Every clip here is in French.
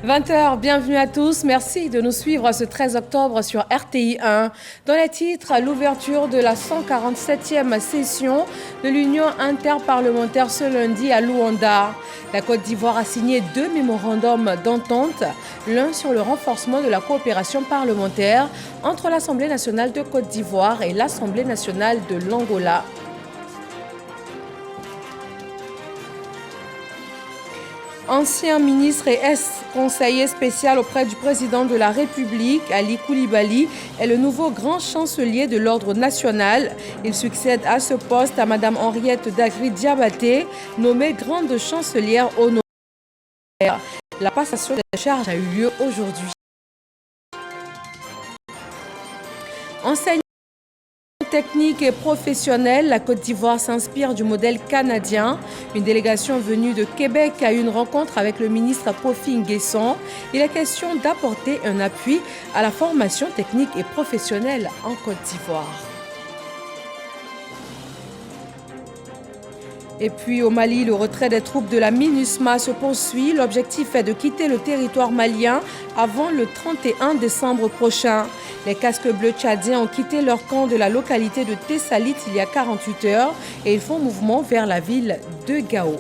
20h, bienvenue à tous. Merci de nous suivre ce 13 octobre sur RTI 1. Dans les titres, l'ouverture de la 147e session de l'Union interparlementaire ce lundi à Luanda. La Côte d'Ivoire a signé 2 mémorandums d'entente, l'un sur le renforcement de la coopération parlementaire entre l'Assemblée nationale de Côte d'Ivoire et l'Assemblée nationale de l'Angola. Ancien ministre et ex-conseiller spécial auprès du président de la République, Ali Koulibaly, est le nouveau grand chancelier de l'ordre national. Il succède à ce poste à Mme Henriette Dagri-Diabaté, nommée grande chancelière honoraire. La passation des charges a eu lieu aujourd'hui. Enseignant technique et professionnelle, la Côte d'Ivoire s'inspire du modèle canadien. Une délégation venue de Québec a eu une rencontre avec le ministre Kofi Nguesson. Il est question d'apporter un appui à la formation technique et professionnelle en Côte d'Ivoire. Et puis au Mali, le retrait des troupes de la MINUSMA se poursuit. L'objectif est de quitter le territoire malien avant le 31 décembre prochain. Les casques bleus tchadiens ont quitté leur camp de la localité de Tessalit il y a 48 heures et ils font mouvement vers la ville de Gao.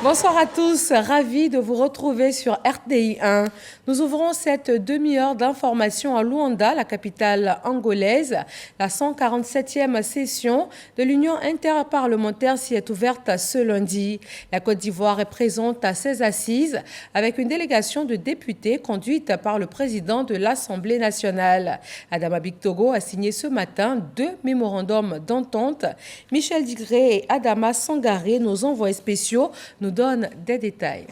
Bonsoir à tous, ravi de vous retrouver sur RTI 1. Nous ouvrons cette demi-heure d'information à Luanda, la capitale angolaise. La 147e session de l'Union interparlementaire s'y est ouverte ce lundi. La Côte d'Ivoire est présente à ses assises avec une délégation de députés conduite par le président de l'Assemblée nationale. Adama Bictogo a signé ce matin 2 mémorandums d'entente. Michel Digré et Adama Sangaré, nos envoyés spéciaux, nous donne des détails.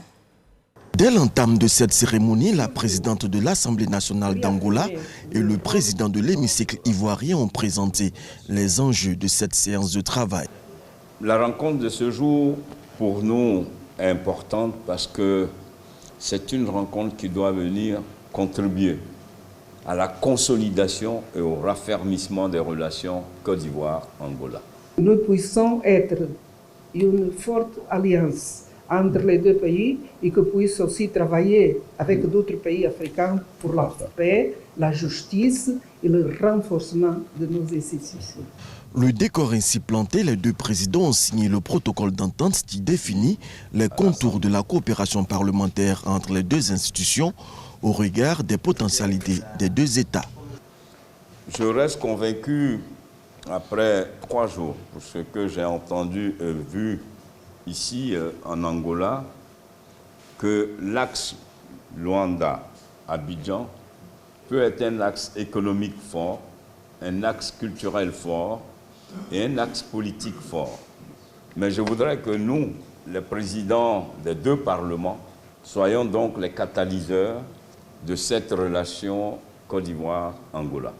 Dès l'entame de cette cérémonie, la présidente de l'Assemblée nationale d'Angola et le président de l'hémicycle ivoirien ont présenté les enjeux de cette séance de travail. La rencontre de ce jour, pour nous, est importante parce que c'est une rencontre qui doit venir contribuer à la consolidation et au raffermissement des relations Côte d'Ivoire-Angola. Nous puissions être une forte alliance entre les deux pays et que puisse aussi travailler avec d'autres pays africains pour la paix, la justice et le renforcement de nos institutions. Le décor ainsi planté, les 2 présidents ont signé le protocole d'entente qui définit les contours de la coopération parlementaire entre les 2 institutions au regard des potentialités des 2 États. Je reste convaincu, après 3 jours, pour ce que j'ai entendu et vu ici en Angola, que l'axe Luanda-Abidjan peut être un axe économique fort, un axe culturel fort et un axe politique fort. Mais je voudrais que nous, les présidents des 2 parlements, soyons donc les catalyseurs de cette relation Côte d'Ivoire-Angola.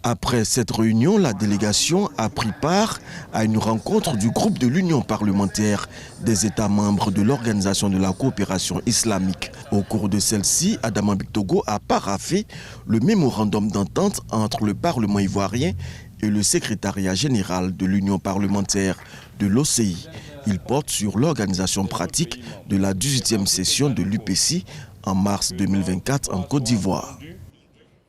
Après cette réunion, la délégation a pris part à une rencontre du groupe de l'Union parlementaire des États membres de l'Organisation de la coopération islamique. Au cours de celle-ci, Adama Bictogo a paraphé le mémorandum d'entente entre le Parlement ivoirien et le secrétariat général de l'Union parlementaire de l'OCI. Il porte sur l'organisation pratique de la 18e session de l'UPC en mars 2024 en Côte d'Ivoire.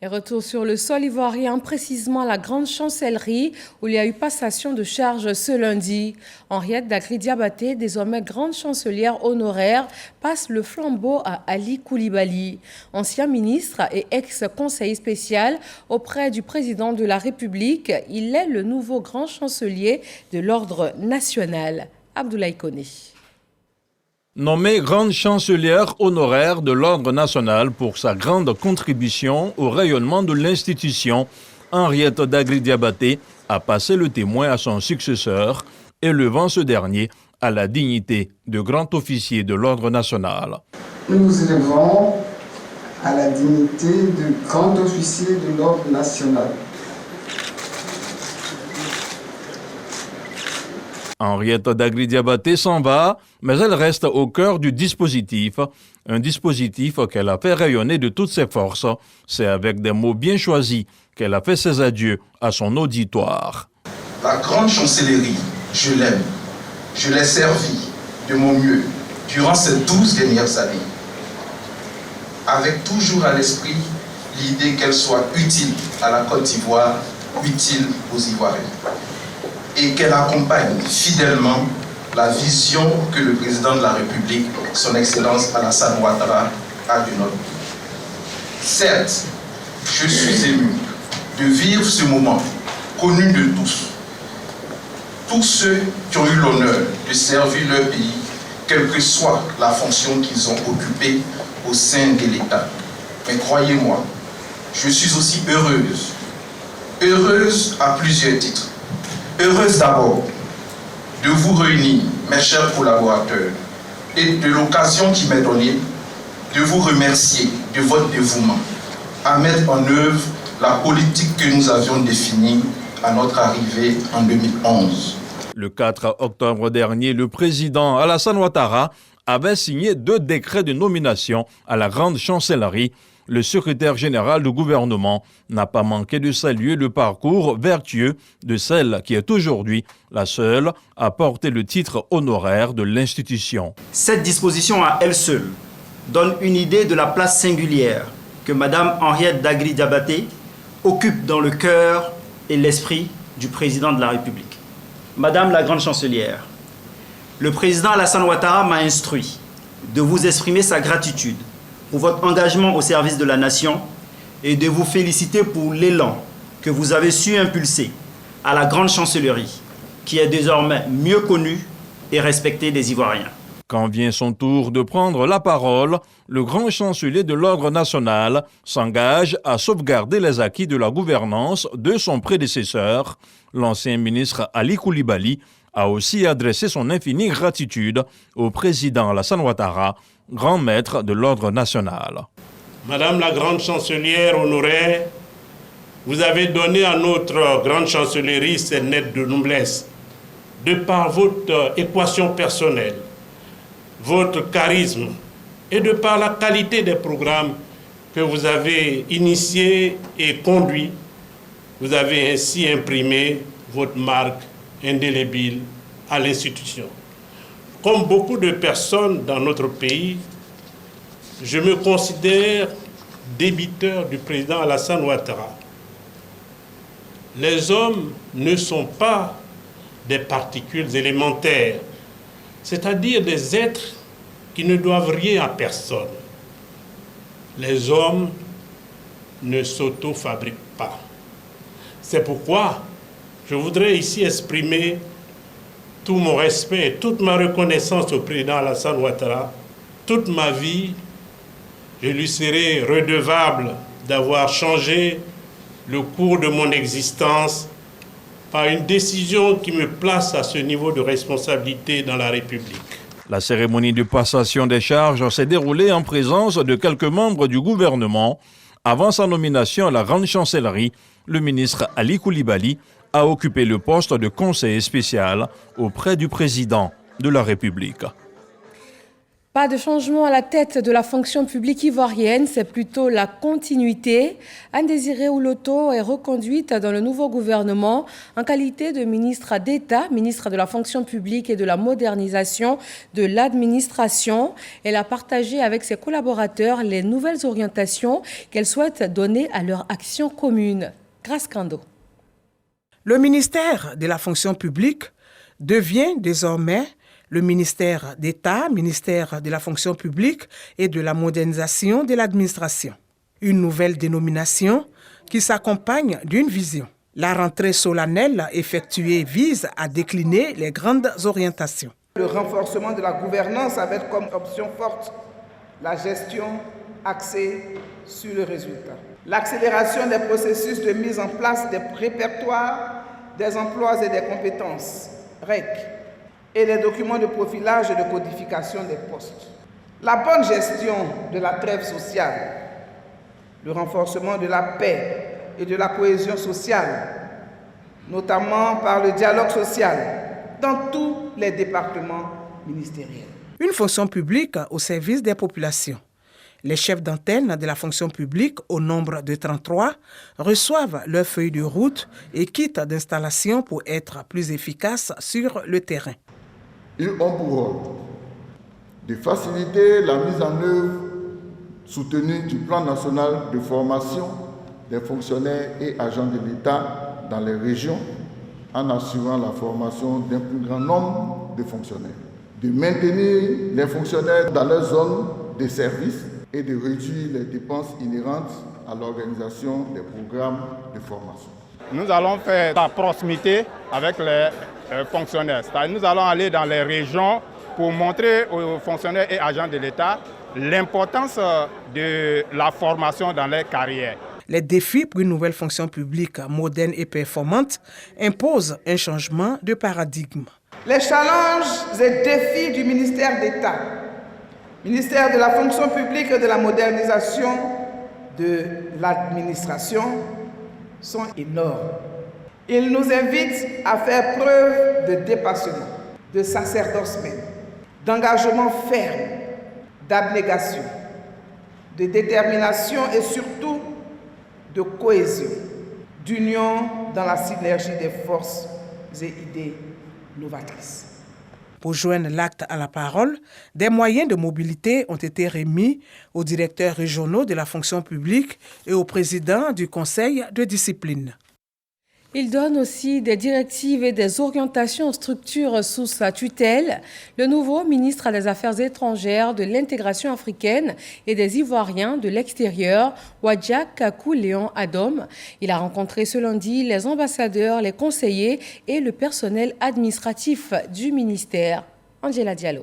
Et retour sur le sol ivoirien, précisément à la grande chancellerie où il y a eu passation de charges ce lundi. Henriette Dagri-Diabaté, désormais grande chancelière honoraire, passe le flambeau à Ali Koulibaly. Ancien ministre et ex-conseiller spécial auprès du président de la République, il est le nouveau grand chancelier de l'ordre national. Abdoulaye Koné. Nommée grande chancelière honoraire de l'Ordre national pour sa grande contribution au rayonnement de l'institution, Henriette Dagri-Diabaté a passé le témoin à son successeur, élevant ce dernier à la dignité de grand officier de l'Ordre national. Nous nous élevons à la dignité de grand officier de l'Ordre national. Henriette Dagri-Diabaté s'en va, mais elle reste au cœur du dispositif, un dispositif qu'elle a fait rayonner de toutes ses forces. C'est avec des mots bien choisis qu'elle a fait ses adieux à son auditoire. La grande chancellerie, je l'aime, je l'ai servie de mon mieux, durant ces 12 dernières années, avec toujours à l'esprit l'idée qu'elle soit utile à la Côte d'Ivoire, utile aux Ivoiriens, et qu'elle accompagne fidèlement la vision que le président de la République, son Excellence Alassane Ouattara, a de notre pays. Certes, je suis ému de vivre ce moment connu de tous ceux qui ont eu l'honneur de servir leur pays, quelle que soit la fonction qu'ils ont occupée au sein de l'État. Mais croyez-moi, je suis aussi heureuse à plusieurs titres. Heureuse d'abord de vous réunir, mes chers collaborateurs, et de l'occasion qui m'est donnée de vous remercier de votre dévouement à mettre en œuvre la politique que nous avions définie à notre arrivée en 2011. Le 4 octobre dernier, le président Alassane Ouattara avait signé 2 décrets de nomination à la grande chancellerie. Le secrétaire général du gouvernement n'a pas manqué de saluer le parcours vertueux de celle qui est aujourd'hui la seule à porter le titre honoraire de l'institution. Cette disposition à elle seule donne une idée de la place singulière que Mme Henriette Dagri-Diabaté occupe dans le cœur et l'esprit du président de la République. Madame la grande chancelière, le président Alassane Ouattara m'a instruit de vous exprimer sa gratitude pour votre engagement au service de la nation et de vous féliciter pour l'élan que vous avez su impulser à la grande chancellerie, qui est désormais mieux connue et respectée des Ivoiriens. Quand vient son tour de prendre la parole, le grand chancelier de l'Ordre national s'engage à sauvegarder les acquis de la gouvernance de son prédécesseur. L'ancien ministre Ali Koulibaly a aussi adressé son infinie gratitude au président Alassane Ouattara, grand maître de l'Ordre national. Madame la grande chancelière honoraire, vous avez donné à notre grande chancellerie ses lettres de noblesse de par votre équation personnelle, votre charisme et de par la qualité des programmes que vous avez initiés et conduits. Vous avez ainsi imprimé votre marque indélébile à l'institution. Comme beaucoup de personnes dans notre pays, je me considère débiteur du président Alassane Ouattara. Les hommes ne sont pas des particules élémentaires, c'est-à-dire des êtres qui ne doivent rien à personne. Les hommes ne s'auto-fabriquent pas. C'est pourquoi je voudrais ici exprimer tout mon respect et toute ma reconnaissance au président Alassane Ouattara. Toute ma vie, je lui serai redevable d'avoir changé le cours de mon existence par une décision qui me place à ce niveau de responsabilité dans la République. La cérémonie de passation des charges s'est déroulée en présence de quelques membres du gouvernement. Avant sa nomination à la grande chancellerie, le ministre Ali Koulibaly a occupé le poste de conseiller spécial auprès du président de la République. Pas de changement à la tête de la fonction publique ivoirienne, c'est plutôt la continuité. Anne Désiré Ouloto est reconduite dans le nouveau gouvernement en qualité de ministre d'État, ministre de la fonction publique et de la modernisation de l'administration. Elle a partagé avec ses collaborateurs les nouvelles orientations qu'elle souhaite donner à leur action commune. Grâce Kando. Le ministère de la fonction publique devient désormais le ministère d'État, ministère de la fonction publique et de la modernisation de l'administration. Une nouvelle dénomination qui s'accompagne d'une vision. La rentrée solennelle effectuée vise à décliner les grandes orientations. Le renforcement de la gouvernance avec comme option forte la gestion axée sur le résultat. L'accélération des processus de mise en place des répertoires des emplois et des compétences, REC, et les documents de profilage et de codification des postes. La bonne gestion de la trêve sociale, le renforcement de la paix et de la cohésion sociale, notamment par le dialogue social dans tous les départements ministériels. Une fonction publique au service des populations. Les chefs d'antenne de la fonction publique, au nombre de 33, reçoivent leur feuille de route et quittent d'installation pour être plus efficaces sur le terrain. Ils ont pour rôle de faciliter la mise en œuvre soutenue du plan national de formation des fonctionnaires et agents de l'État dans les régions en assurant la formation d'un plus grand nombre de fonctionnaires, de maintenir les fonctionnaires dans leur zone de service et de réduire les dépenses inhérentes à l'organisation des programmes de formation. Nous allons faire la proximité avec les fonctionnaires. C'est-à-dire nous allons aller dans les régions pour montrer aux fonctionnaires et agents de l'État l'importance de la formation dans leur carrière. Les défis pour une nouvelle fonction publique moderne et performante imposent un changement de paradigme. Les challenges et défis du ministère d'État, ministère de la fonction publique et de la modernisation de l'administration, sont énormes. Ils nous invitent à faire preuve de dépassement, de sacerdoce même, d'engagement ferme, d'abnégation, de détermination et surtout de cohésion, d'union dans la synergie des forces et idées novatrices. Pour joindre l'acte à la parole, des moyens de mobilité ont été remis aux directeurs régionaux de la fonction publique et au président du conseil de discipline. Il donne aussi des directives et des orientations aux structures sous sa tutelle. Le nouveau ministre des Affaires étrangères, de l'intégration africaine et des Ivoiriens de l'extérieur, Wadja Kakou Léon Adom. Il a rencontré ce lundi les ambassadeurs, les conseillers et le personnel administratif du ministère. Angela Diallo.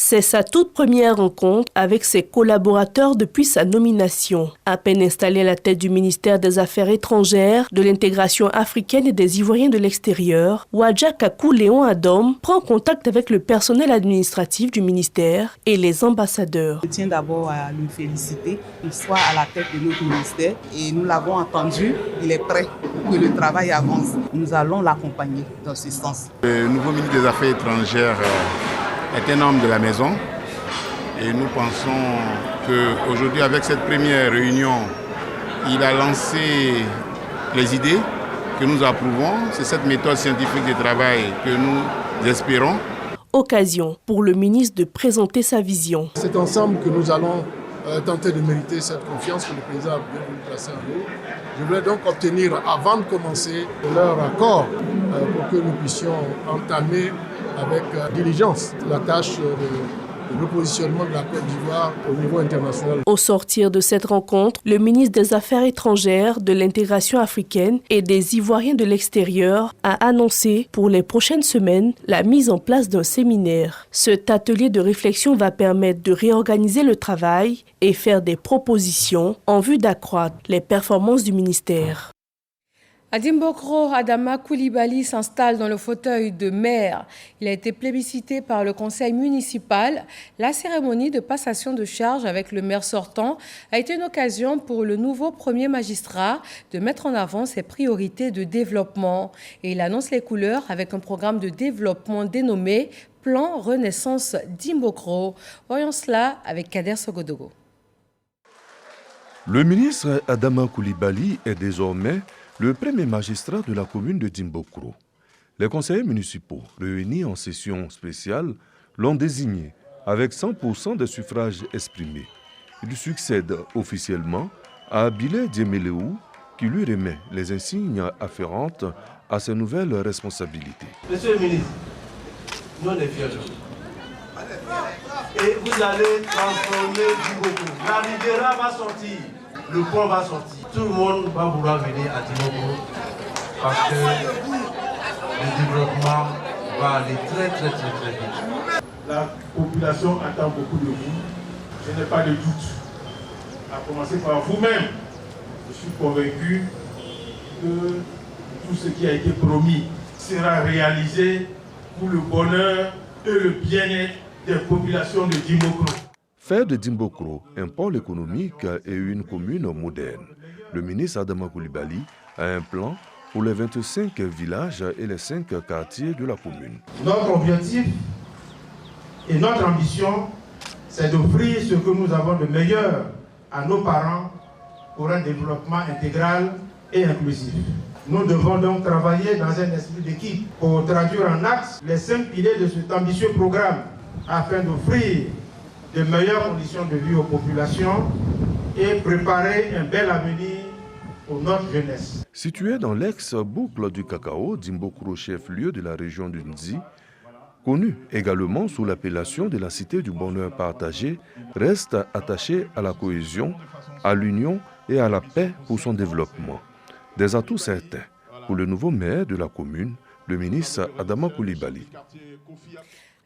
C'est sa toute première rencontre avec ses collaborateurs depuis sa nomination. À peine installé à la tête du ministère des Affaires étrangères, de l'intégration africaine et des Ivoiriens de l'extérieur, Wadja Kakou Léon Adom prend contact avec le personnel administratif du ministère et les ambassadeurs. Je tiens d'abord à lui féliciter qu'il soit à la tête de notre ministère et nous l'avons entendu, il est prêt pour que le travail avance. Nous allons l'accompagner dans ce sens. Le nouveau ministre des Affaires étrangères est un homme de la maison et nous pensons qu'aujourd'hui, avec cette première réunion, il a lancé les idées que nous approuvons. C'est cette méthode scientifique de travail que nous espérons. Occasion pour le ministre de présenter sa vision. C'est ensemble que nous allons tenter de mériter cette confiance que le président a bien voulu placer en nous. Je voulais donc obtenir, avant de commencer, leur accord pour que nous puissions entamer avec diligence la tâche de repositionnement de la Côte d'Ivoire au niveau international. Au sortir de cette rencontre, le ministre des Affaires étrangères, de l'intégration africaine et des Ivoiriens de l'extérieur a annoncé pour les prochaines semaines la mise en place d'un séminaire. Cet atelier de réflexion va permettre de réorganiser le travail et faire des propositions en vue d'accroître les performances du ministère. À Dimbokro, Adama Koulibaly s'installe dans le fauteuil de maire. Il a été plébiscité par le conseil municipal. La cérémonie de passation de charge avec le maire sortant a été une occasion pour le nouveau premier magistrat de mettre en avant ses priorités de développement. Et il annonce les couleurs avec un programme de développement dénommé Plan Renaissance Dimbokro. Voyons cela avec Kader Sogodogo. Le ministre Adama Koulibaly est désormais le premier magistrat de la commune de Dimbokro. Les conseillers municipaux réunis en session spéciale l'ont désigné avec 100% des suffrages exprimés. Il succède officiellement à Abilé Dieméléou qui lui remet les insignes afférentes à ses nouvelles responsabilités. Monsieur le ministre, nous on est fiers de vous. Et vous allez transformer Dimbokro. La Riviera va sortir, le pont va sortir. Tout le monde va vouloir venir à Dimbokro parce que le développement va aller très vite. La population attend beaucoup de vous. Je n'ai pas de doute. À commencer par vous-même. Je suis convaincu que tout ce qui a été promis sera réalisé pour le bonheur et le bien-être des populations de Dimbokro. Faire de Dimbokro un pôle économique et une commune moderne. Le ministre Adama Koulibaly a un plan pour les 25 villages et les 5 quartiers de la commune. Notre objectif et notre ambition, c'est d'offrir ce que nous avons de meilleur à nos parents pour un développement intégral et inclusif. Nous devons donc travailler dans un esprit d'équipe pour traduire en actes les 5 piliers de cet ambitieux programme afin d'offrir de meilleures conditions de vie aux populations et préparer un bel avenir pour notre jeunesse. Situé dans l'ex-boucle du cacao, Dimbokro, chef-lieu de la région du Ndzi, connu également sous l'appellation de la cité du bonheur partagé, reste attaché à la cohésion, à l'union et à la paix pour son développement. Des atouts certains pour le nouveau maire de la commune, le ministre Adama Coulibaly.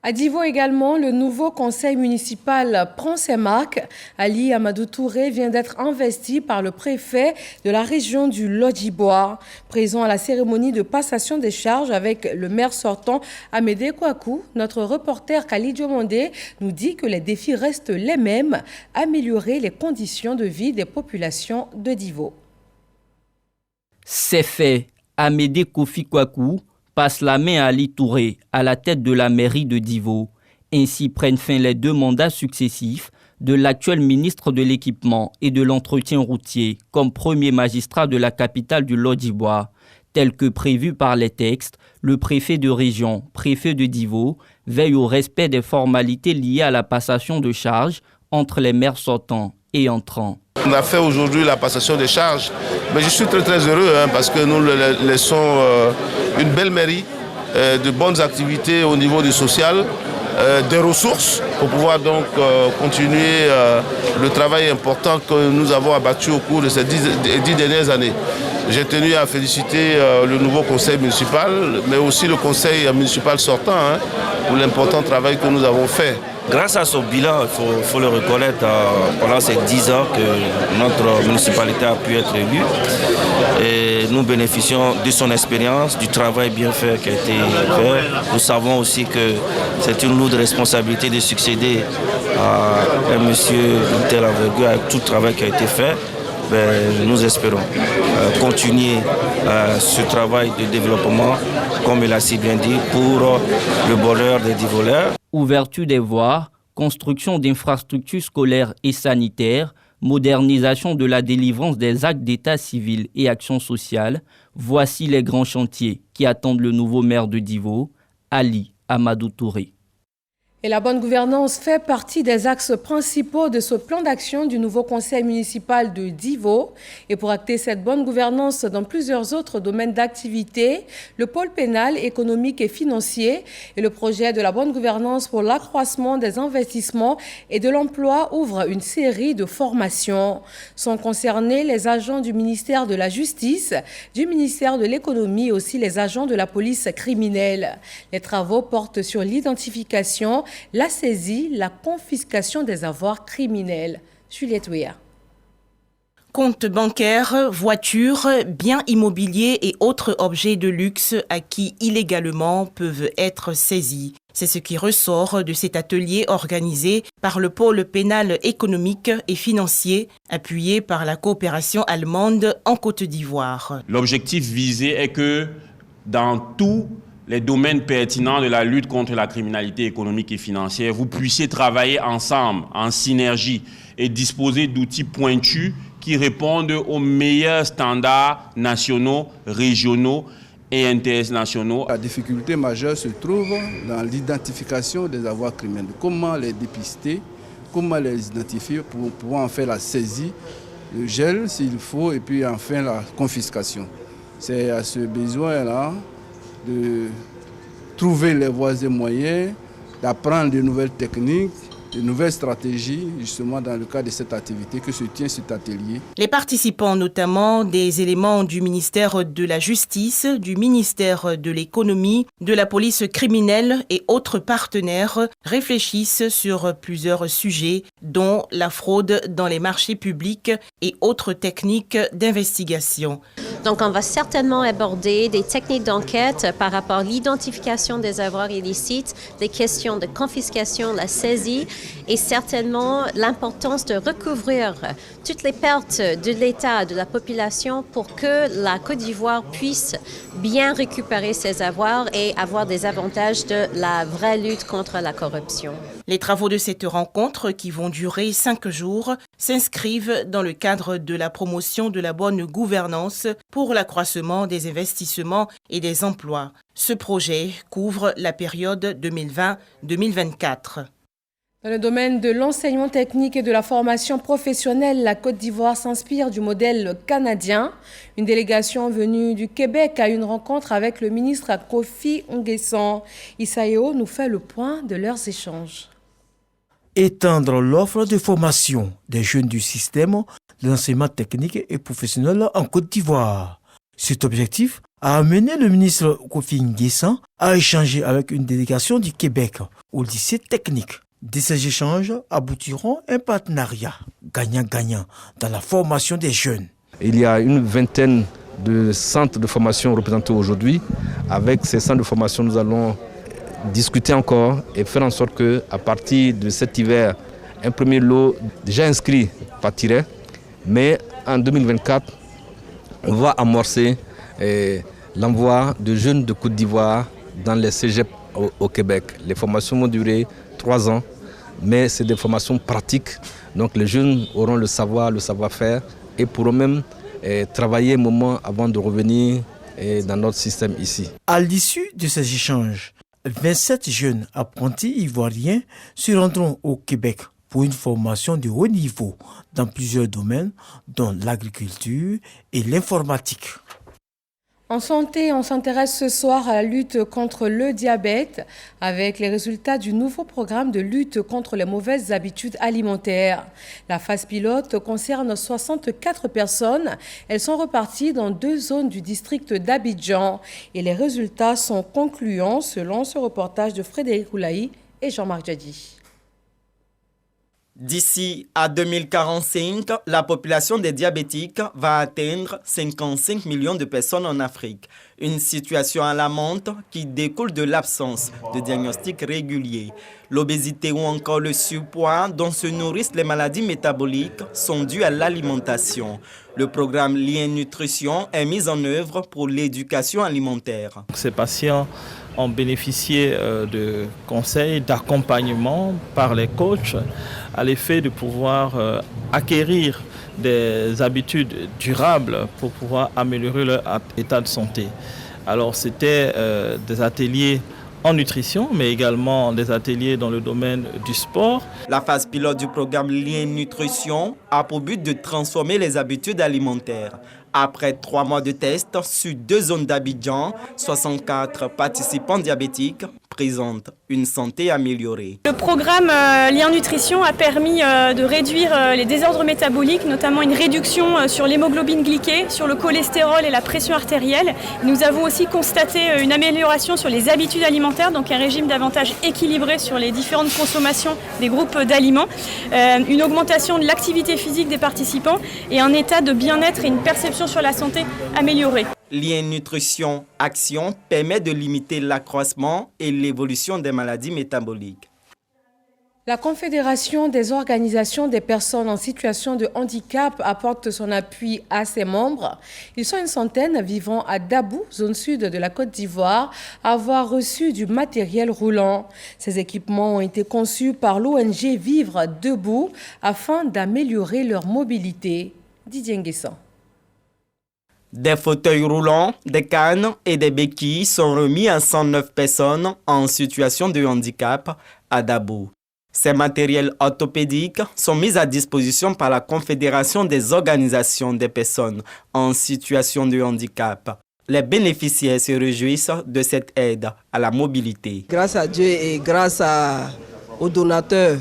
À Divo également, le nouveau conseil municipal prend ses marques. Ali Amadou Touré vient d'être investi par le préfet de la région du Lodjibois. Présent à la cérémonie de passation des charges avec le maire sortant Amédée Kouakou, notre reporter Khalid Diomandé nous dit que les défis restent les mêmes, améliorer les conditions de vie des populations de Divo. C'est fait. Amédée Kofi Kouakou passe la main à Ali Touré à la tête de la mairie de Divo. Ainsi prennent fin les 2 mandats successifs de l'actuel ministre de l'Équipement et de l'Entretien routier comme premier magistrat de la capitale du Lodjibois. Tel que prévu par les textes, le préfet de région, préfet de Divo, veille au respect des formalités liées à la passation de charges entre les maires sortants et entrants. On a fait aujourd'hui la passation des charges, mais je suis très heureux parce que nous laissons une belle mairie, de bonnes activités au niveau du social, des ressources pour pouvoir donc continuer le travail important que nous avons abattu au cours de ces 10 dernières années. J'ai tenu à féliciter le nouveau conseil municipal, mais aussi le conseil municipal sortant pour l'important travail que nous avons fait. Grâce à ce bilan, il faut le reconnaître, pendant ces 10 ans que notre municipalité a pu être élue. Et nous bénéficions de son expérience, du travail bien fait qui a été fait. Nous savons aussi que c'est une lourde responsabilité de succéder à un monsieur d'une telle envergure avec tout le travail qui a été fait. Nous espérons continuer ce travail de développement, comme il a si bien dit, pour le bonheur des Divoleurs. Ouverture des voies, construction d'infrastructures scolaires et sanitaires, modernisation de la délivrance des actes d'état civil et actions sociales, voici les grands chantiers qui attendent le nouveau maire de Divo, Ali Amadou Touré. Et la bonne gouvernance fait partie des axes principaux de ce plan d'action du nouveau conseil municipal de Divo. Et pour acter cette bonne gouvernance dans plusieurs autres domaines d'activité, le pôle pénal, économique et financier et le projet de la bonne gouvernance pour l'accroissement des investissements et de l'emploi ouvre une série de formations. Sont concernés les agents du ministère de la Justice, du ministère de l'Économie et aussi les agents de la police criminelle. Les travaux portent sur l'identification, la saisie, la confiscation des avoirs criminels. Juliette Ouéa. Comptes bancaires, voitures, biens immobiliers et autres objets de luxe acquis illégalement peuvent être saisis. C'est ce qui ressort de cet atelier organisé par le pôle pénal économique et financier, appuyé par la coopération allemande en Côte d'Ivoire. L'objectif visé est que dans tout les domaines pertinents de la lutte contre la criminalité économique et financière, vous puissiez travailler ensemble, en synergie, et disposer d'outils pointus qui répondent aux meilleurs standards nationaux, régionaux et internationaux. La difficulté majeure se trouve dans l'identification des avoirs criminels. Comment les dépister, comment les identifier pour pouvoir en faire la saisie, le gel s'il faut, et puis enfin la confiscation. C'est à ce besoin-là de trouver les voies et moyens, d'apprendre de nouvelles techniques, de nouvelles stratégies, justement dans le cadre de cette activité que se tient cet atelier. Les participants, notamment des éléments du ministère de la Justice, du ministère de l'Économie, de la police criminelle et autres partenaires, réfléchissent sur plusieurs sujets, dont la fraude dans les marchés publics et autres techniques d'investigation. Donc, on va certainement aborder des techniques d'enquête par rapport à l'identification des avoirs illicites, des questions de confiscation, la saisie et certainement l'importance de recouvrir toutes les pertes de l'État, de la population pour que la Côte d'Ivoire puisse bien récupérer ses avoirs et avoir des avantages de la vraie lutte contre la corruption. Les travaux de cette rencontre, qui vont durer 5 jours, s'inscrivent dans le cadre de la promotion de la bonne gouvernance pour l'accroissement des investissements et des emplois. Ce projet couvre la période 2020-2024. Dans le domaine de l'enseignement technique et de la formation professionnelle, la Côte d'Ivoire s'inspire du modèle canadien. Une délégation venue du Québec a eu une rencontre avec le ministre Kofi Nguessan. Isaïo nous fait le point de leurs échanges. Étendre l'offre de formation des jeunes du système de l'enseignement technique et professionnel en Côte d'Ivoire. Cet objectif a amené le ministre Kofi Nguessan à échanger avec une délégation du Québec au lycée technique. De ces échanges aboutiront un partenariat gagnant-gagnant dans la formation des jeunes. Il y a une vingtaine de centres de formation représentés aujourd'hui. Avec ces centres de formation, nous allons discuter encore et faire en sorte qu'à partir de cet hiver, un premier lot déjà inscrit partirait. Mais en 2024, on va amorcer l'envoi de jeunes de Côte d'Ivoire dans les cégeps au Québec. Les formations vont durer 3 ans, mais c'est des formations pratiques. Donc les jeunes auront le savoir, le savoir-faire et pourront même travailler un moment avant de revenir dans notre système ici. À l'issue de ces échanges, 27 jeunes apprentis ivoiriens se rendront au Québec pour une formation de haut niveau dans plusieurs domaines, dont l'agriculture et l'informatique. En santé, on s'intéresse ce soir à la lutte contre le diabète avec les résultats du nouveau programme de lutte contre les mauvaises habitudes alimentaires. La phase pilote concerne 64 personnes. Elles sont reparties dans 2 zones du district d'Abidjan et les résultats sont concluants selon ce reportage de Frédéric Oulaï et Jean-Marc Djadi. D'ici à 2045, la population des diabétiques va atteindre 55 millions de personnes en Afrique. Une situation alarmante qui découle de l'absence de diagnostic régulier. L'obésité ou encore le surpoids dont se nourrissent les maladies métaboliques sont dues à l'alimentation. Le programme Lien Nutrition est mis en œuvre pour l'éducation alimentaire. Ces patients ont bénéficié de conseils, d'accompagnement par les coachs à l'effet de pouvoir acquérir des habitudes durables pour pouvoir améliorer leur état de santé. Alors c'était des ateliers en nutrition, mais également des ateliers dans le domaine du sport. La phase pilote du programme Lien Nutrition a pour but de transformer les habitudes alimentaires. Après 3 mois de tests sur 2 zones d'Abidjan, 64 participants diabétiques présentent une santé améliorée. Le programme Lien Nutrition a permis de réduire les désordres métaboliques, notamment une réduction sur l'hémoglobine glyquée, sur le cholestérol et la pression artérielle. Nous avons aussi constaté une amélioration sur les habitudes alimentaires, donc un régime davantage équilibré sur les différentes consommations des groupes d'aliments, une augmentation de l'activité physique des participants et un état de bien-être et une perception sur la santé améliorée. Lien Nutrition Action permet de limiter l'accroissement et l'évolution des maladies métaboliques. La Confédération des organisations des personnes en situation de handicap apporte son appui à ses membres. Ils sont une centaine vivant à Dabou, zone sud de la Côte d'Ivoire, à avoir reçu du matériel roulant. Ces équipements ont été conçus par l'ONG Vivre Debout afin d'améliorer leur mobilité. Didier Nguessan. Des fauteuils roulants, des cannes et des béquilles sont remis à 109 personnes en situation de handicap à Dabou. Ces matériels orthopédiques sont mis à disposition par la Confédération des organisations des personnes en situation de handicap. Les bénéficiaires se réjouissent de cette aide à la mobilité. Grâce à Dieu et grâce au donateur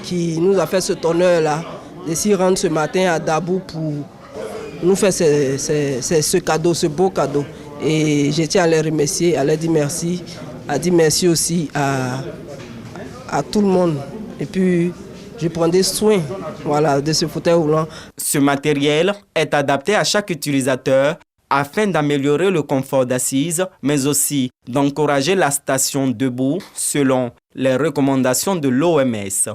qui nous a fait cet honneur-là de s'y rendre ce matin à Dabou pour nous faire ce cadeau, ce beau cadeau. Et je tiens à les remercier, à leur dire merci, à dire merci aussi à tout le monde. Et puis, je prendrai soin de ce fauteuil roulant. Ce matériel est adapté à chaque utilisateur afin d'améliorer le confort d'assise, mais aussi d'encourager la station debout selon les recommandations de l'OMS.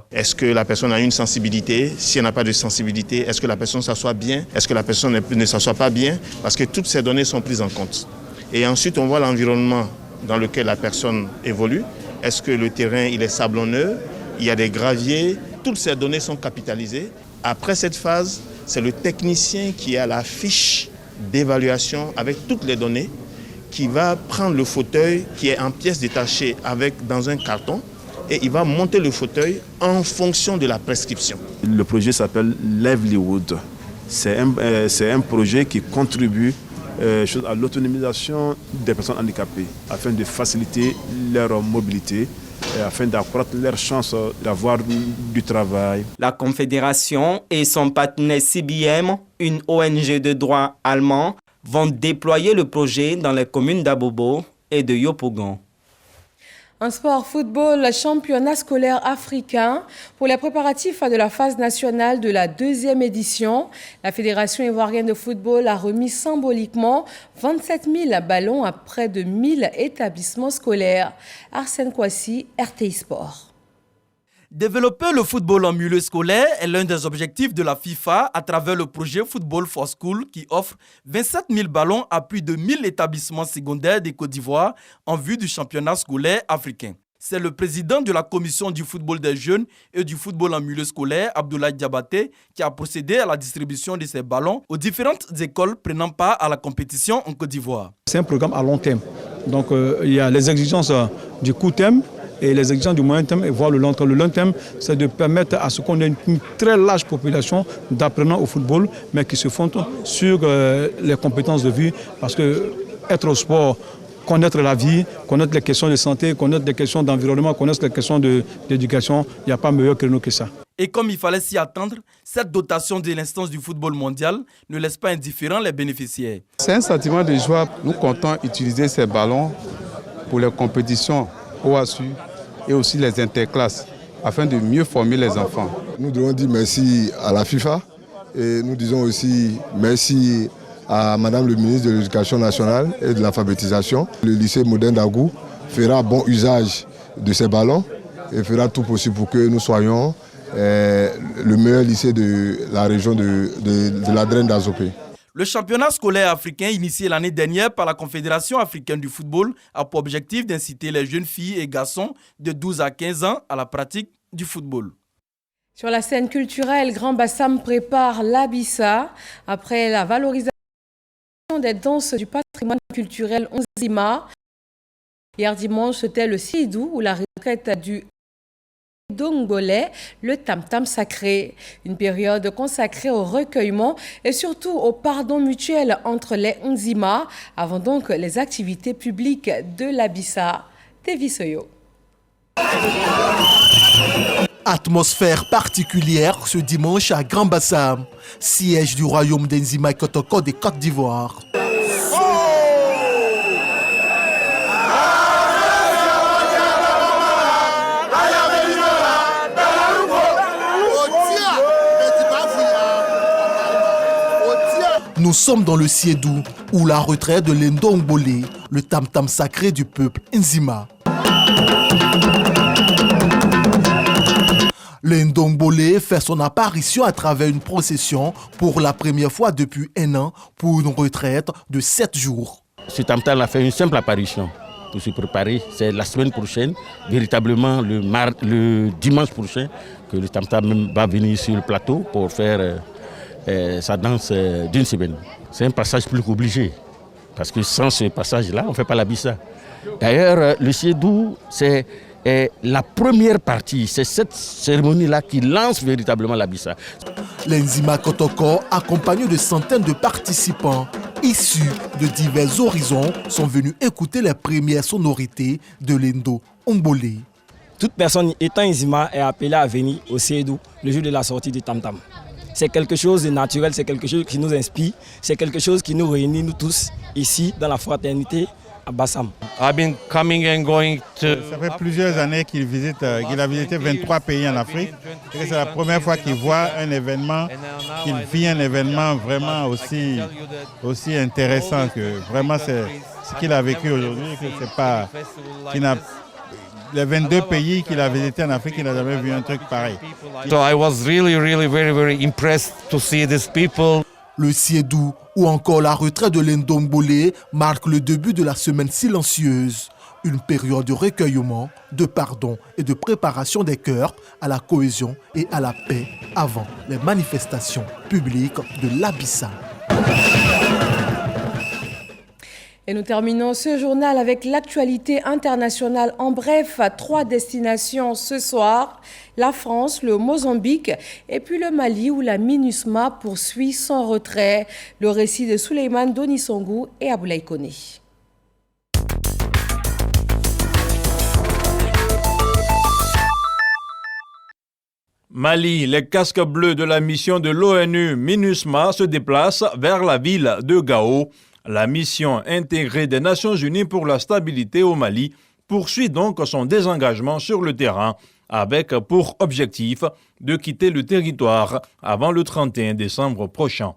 Est-ce que la personne a une sensibilité? Si elle n'a pas de sensibilité, est-ce que la personne s'assoit bien? Est-ce que la personne ne s'assoit pas bien? Parce que toutes ces données sont prises en compte. Et ensuite, on voit l'environnement dans lequel la personne évolue. Est-ce que le terrain il est sablonneux? Il y a des graviers. Toutes ces données sont capitalisées. Après cette phase, c'est le technicien qui a la fiche d'évaluation avec toutes les données, qui va prendre le fauteuil qui est en pièces détachées dans un carton et il va monter le fauteuil en fonction de la prescription. Le projet s'appelle Livelihood. C'est un projet qui contribue à l'autonomisation des personnes handicapées afin de faciliter leur mobilité et afin d'accroître leurs chances d'avoir du travail. La Confédération et son partenaire CBM, une ONG de droit allemand, vont déployer le projet dans les communes d'Abobo et de Yopougon. En sport football, le championnat scolaire africain pour les préparatifs de la phase nationale de la 2e édition. La Fédération ivoirienne de football a remis symboliquement 27 000 ballons à près de 1000 établissements scolaires. Arsène Kouassi, RTI Sport. Développer le football en milieu scolaire est l'un des objectifs de la FIFA à travers le projet Football for School qui offre 27 000 ballons à plus de 1000 établissements secondaires de Côte d'Ivoire en vue du championnat scolaire africain. C'est le président de la commission du football des jeunes et du football en milieu scolaire, Abdoulaye Diabaté, qui a procédé à la distribution de ces ballons aux différentes écoles prenant part à la compétition en Côte d'Ivoire. C'est un programme à long terme. Donc il y a les exigences du court terme et les exigences du moyen terme et voire le long terme. Le long terme, c'est de permettre à ce qu'on ait une très large population d'apprenants au football, mais qui se fondent sur les compétences de vie, parce que être au sport, connaître la vie, connaître les questions de santé, connaître les questions d'environnement, connaître les questions d'éducation, il n'y a pas meilleur que nous que ça. Et comme il fallait s'y attendre, cette dotation de l'instance du football mondial ne laisse pas indifférents les bénéficiaires. C'est un sentiment de joie. Nous comptons utiliser ces ballons pour les compétitions OASU et aussi les interclasses, afin de mieux former les enfants. Nous devons dire merci à la FIFA et nous disons aussi merci à Madame le ministre de l'Éducation nationale et de l'alphabétisation. Le lycée moderne d'Agou fera bon usage de ces ballons et fera tout possible pour que nous soyons le meilleur lycée de la région de la Draine d'Azopé. Le championnat scolaire africain, initié l'année dernière par la Confédération africaine du football, a pour objectif d'inciter les jeunes filles et garçons de 12 à 15 ans à la pratique du football. Sur la scène culturelle, Grand Bassam prépare l'Abissa après la valorisation des danses du patrimoine culturel Nzima. Hier dimanche, c'était le Sidou ou la retraite du Ndongbolé, le tam-tam sacré. Une période consacrée au recueillement et surtout au pardon mutuel entre les Nzima, avant donc les activités publiques de l'Abissa. Tevisoyo. Atmosphère particulière ce dimanche à Grand Bassam, siège du royaume d'Nzima Kotoko de Côte d'Ivoire. Nous sommes dans le Siedou, où la retraite de l'Ndongbolé, le tam-tam sacré du peuple Nzima. L'Ndongbolé fait son apparition à travers une procession pour la première fois depuis 1 an pour une retraite de 7 jours. Ce tam-tam a fait une simple apparition pour se préparer. C'est la semaine prochaine, véritablement le dimanche prochain, que le tam-tam va venir sur le plateau pour faire sa danse d'une semaine. C'est un passage plus qu'obligé, parce que sans ce passage-là, on ne fait pas l'Abissa. D'ailleurs, le Siedou, c'est la première partie, c'est cette cérémonie-là qui lance véritablement l'Abissa. L'Nzima Kotoko, accompagné de centaines de participants issus de divers horizons, sont venus écouter les premières sonorités de l'Ndongbolé. Toute personne étant Nzima est appelée à venir au Siedou le jour de la sortie du tam-tam. C'est quelque chose de naturel, c'est quelque chose qui nous inspire, c'est quelque chose qui nous réunit, nous tous, ici, dans la fraternité à Bassam. Ça fait plusieurs années qu'il a visité 23 pays en Afrique. C'est la première fois qu'il voit un événement, qu'il vit un événement vraiment aussi intéressant que vraiment c'est ce qu'il a vécu aujourd'hui, que c'est pas, les 22 pays qu'il a visités en Afrique, il n'a jamais vu un truc pareil. So I was really very impressed to see these people. Le Siedou ou encore la retraite de l'Ndongbolé marque le début de la semaine silencieuse, une période de recueillement, de pardon et de préparation des cœurs à la cohésion et à la paix avant les manifestations publiques de l'Abissa. Et nous terminons ce journal avec l'actualité internationale. En bref, 3 destinations ce soir. La France, le Mozambique et puis le Mali où la MINUSMA poursuit son retrait. Le récit de Souleymane Donisongou et Aboulaye Koné. Mali, les casques bleus de la mission de l'ONU MINUSMA se déplacent vers la ville de Gao. La mission intégrée des Nations Unies pour la stabilité au Mali poursuit donc son désengagement sur le terrain avec pour objectif de quitter le territoire avant le 31 décembre prochain.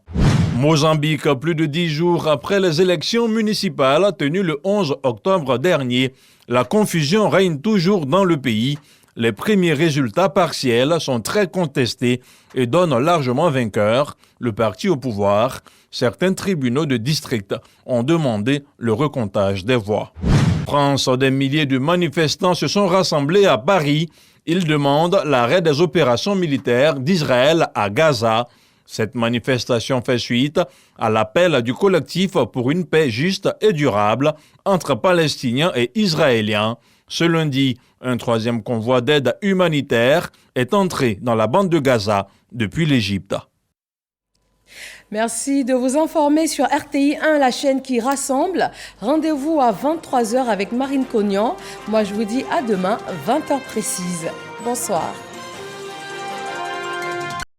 Mozambique, plus de 10 jours après les élections municipales tenues le 11 octobre dernier, la confusion règne toujours dans le pays. Les premiers résultats partiels sont très contestés et donnent largement vainqueur le parti au pouvoir. Certains tribunaux de district ont demandé le recomptage des voix. En France, des milliers de manifestants se sont rassemblés à Paris. Ils demandent l'arrêt des opérations militaires d'Israël à Gaza. Cette manifestation fait suite à l'appel du collectif pour une paix juste et durable entre Palestiniens et Israéliens. Ce lundi, un 3e convoi d'aide humanitaire est entré dans la bande de Gaza depuis l'Égypte. Merci de vous informer sur RTI 1, la chaîne qui rassemble. Rendez-vous à 23h avec Marine Cognan. Moi, je vous dis à demain, 20h précise. Bonsoir.